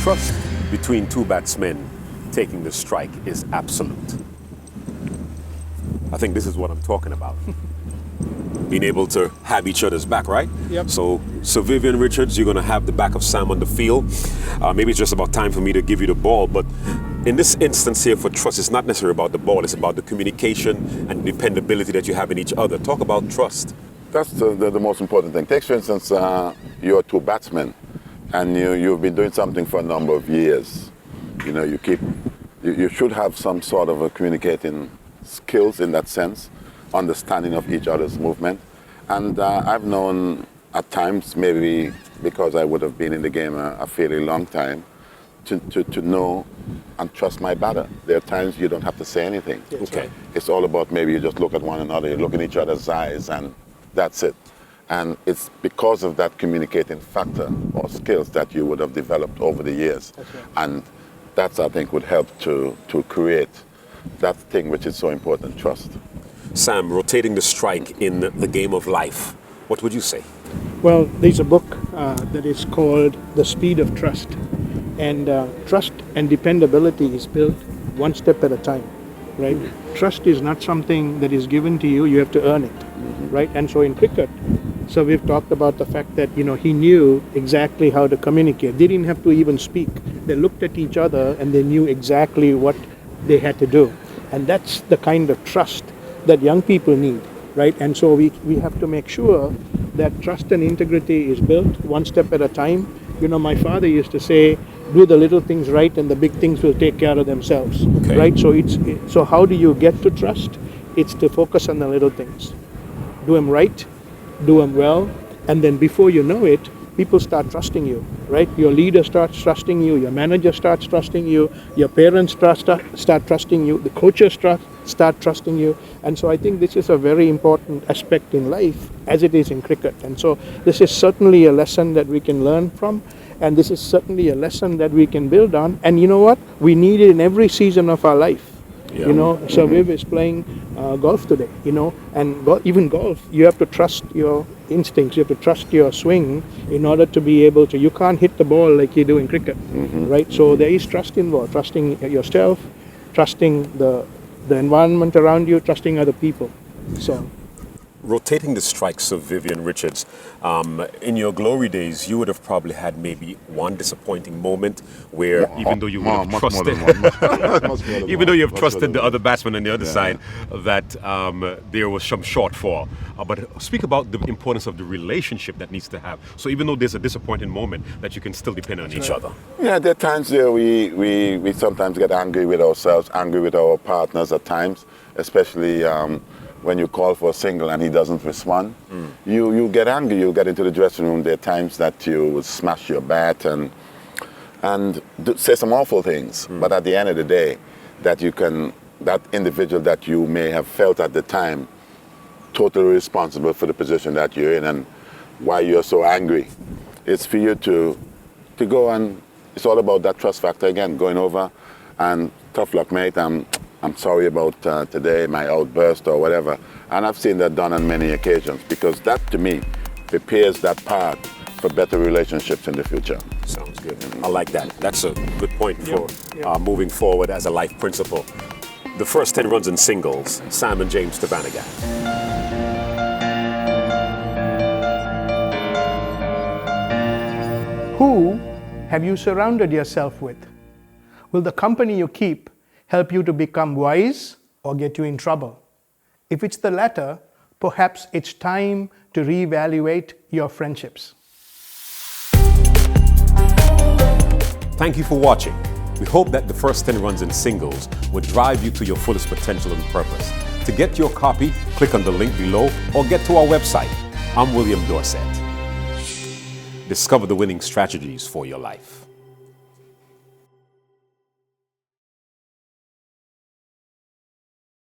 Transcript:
Trust between two batsmen taking the strike is absolute. I think this is what I'm talking about. Being able to have each other's back, right? Yep. So, Sir Vivian Richards, you're going to have the back of Sam on the field. Maybe it's just about time for me to give you the ball, but in this instance here for trust, it's not necessarily about the ball, it's about the communication and dependability that you have in each other. Talk about trust. That's the most important thing. Take, for instance, you're two batsmen, and you've been doing something for a number of years. You know, you should have some sort of a communicating skills in that sense, understanding of each other's movement. And I've known at times, maybe because I would have been in the game a fairly long time, to know and trust my batter. There are times you don't have to say anything. Okay. It's all about maybe you just look at one another, you look in each other's eyes, and that's it. And it's because of that communicating factor or skills that you would have developed over the years. That's right. And that's, I think, would help to create that thing which is so important, trust. Sam, rotating the strike in the game of life, what would you say? Well, there's a book that is called The Speed of Trust. And trust and dependability is built one step at a time, right? Trust is not something that is given to you, you have to earn it, right? And so in cricket, so we've talked about the fact that, you know, he knew exactly how to communicate. They didn't have to even speak. They looked at each other and they knew exactly what they had to do. And that's the kind of trust that young people need, right? And so we have to make sure that trust and integrity is built one step at a time. You know, my father used to say, do the little things right and the big things will take care of themselves, okay. Right? So how do you get to trust? It's to focus on the little things. Do them right, do them well, and then before you know it, people start trusting you, right? Your leader starts trusting you, your manager starts trusting you, your parents start trusting you, the coaches start trusting you. And so I think this is a very important aspect in life as it is in cricket. And so this is certainly a lesson that we can learn from, and this is certainly a lesson that we can build on. And you know what? We need it in every season of our life. Yeah. You know, Sir Viv is playing golf today, you know, and even golf, you have to trust your instincts, you have to trust your swing in order to be able to, you can't hit the ball like you do in cricket, right? So there is trust involved, trusting yourself, trusting the environment around you, trusting other people. So, rotating the strikes of Vivian Richards, in your glory days, you would have probably had maybe one disappointing moment where even though you would have trusted, even though you have trusted the other batsman on the other side, that there was some shortfall. But speak about the importance of the relationship that needs to have. So even though there's a disappointing moment, that you can still depend on each other. Yeah, there are times there we sometimes get angry with ourselves, angry with our partners at times, especially when you call for a single and he doesn't respond. You get angry, you get into the dressing room. There are times that you will smash your bat and say some awful things. But at the end of the day, that individual that you may have felt at the time totally responsible for the position that you're in and why you're so angry. It's for you to go, and it's all about that trust factor again, going over and tough luck, mate. I'm sorry about today, my outburst or whatever. And I've seen that done on many occasions, because that, to me, prepares that path for better relationships in the future. Sounds good. I like that. That's a good point for moving forward as a life principle. The first 10 runs in singles, Sam and James Tabanagan. who have you surrounded yourself with? Will the company you keep help you to become wise or get you in trouble? If it's the latter, perhaps it's time to reevaluate your friendships. Thank you for watching. We hope that the first 10 runs in singles would drive you to your fullest potential and purpose. To get your copy, click on the link below or get to our website. I'm William Dorset. Discover the winning strategies for your life.